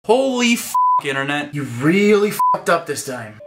Holy f***, internet. You really f***ed up this time.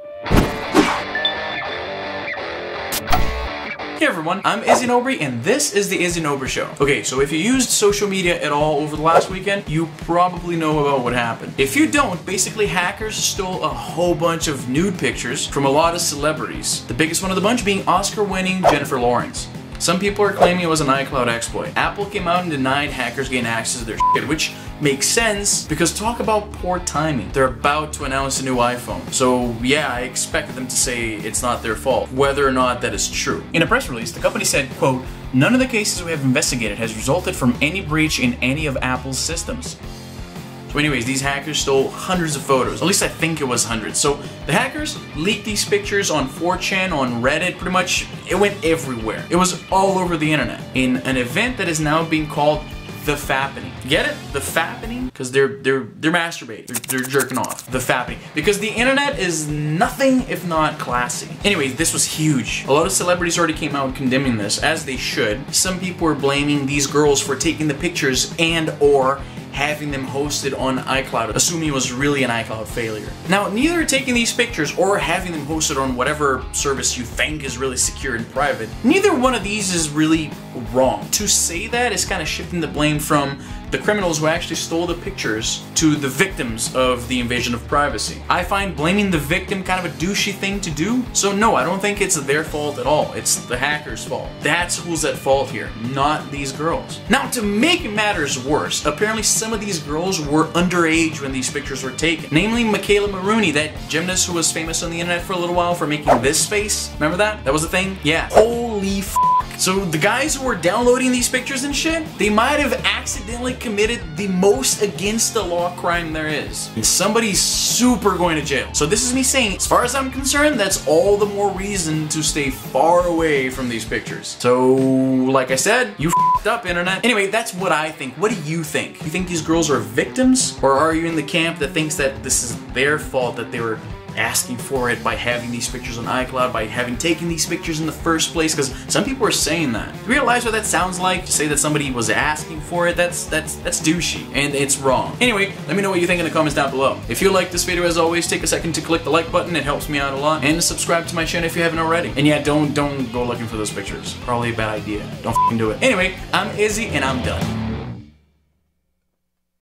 Hey everyone, I'm Izzy Nobry and this is the Izzy Nobry Show. Okay, so if you used social media at all over the last weekend, you probably know about what happened. If you don't, basically hackers stole a whole bunch of nude pictures from a lot of celebrities. The biggest one of the bunch being Oscar-winning Jennifer Lawrence. Some people are claiming it was an iCloud exploit. Apple came out and denied hackers gain access to their shit, which makes sense because talk about poor timing. They're about to announce a new iPhone. So yeah, I expected them to say it's not their fault, whether or not that is true. In a press release, the company said, quote, "None of the cases we have investigated has resulted from any breach in any of Apple's systems." So anyways, these hackers stole hundreds of photos. At least I think it was hundreds. So the hackers leaked these pictures on 4chan, on Reddit, pretty much it went everywhere. It was all over the internet in an event that is now being called the Fappening. Get it? The Fappening? Because they're masturbating. They're jerking off. The Fappening. Because the internet is nothing if not classy. Anyways, this was huge. A lot of celebrities already came out condemning this, as they should. Some people were blaming these girls for taking the pictures and or having them hosted on iCloud, assuming it was really an iCloud failure. Now, neither taking these pictures or having them hosted on whatever service you think is really secure and private, neither one of these is really wrong. To say that is kind of shifting the blame from the criminals who actually stole the pictures to the victims of the invasion of privacy. I find blaming the victim kind of a douchey thing to do, so no, I don't think it's their fault at all. It's the hackers' fault. That's who's at fault here, not these girls. Now, to make matters worse, apparently some of these girls were underage when these pictures were taken. Namely, Michaela Maroney, that gymnast who was famous on the internet for a little while for making this face. Remember that? That was a thing? Yeah. Holy f***. So the guys who were downloading these pictures and shit, they might have accidentally committed the most against the law crime there is. And somebody's super going to jail. So this is me saying, as far as I'm concerned, that's all the more reason to stay far away from these pictures. So, like I said, you f***ed up, internet. Anyway, that's what I think. What do you think? You think these girls are victims? Or are you in the camp that thinks that this is their fault, that they were asking for it by having these pictures on iCloud, by having taken these pictures in the first place? Because some people are saying that. Do you realize what that sounds like? To say that somebody was asking for it, that's douchey, and it's wrong. Anyway, let me know what you think in the comments down below. If you like this video, as always, take a second to click the like button, it helps me out a lot, and subscribe to my channel if you haven't already. And yeah, don't go looking for those pictures. Probably a bad idea. Don't f***ing do it. Anyway, I'm Izzy, and I'm done.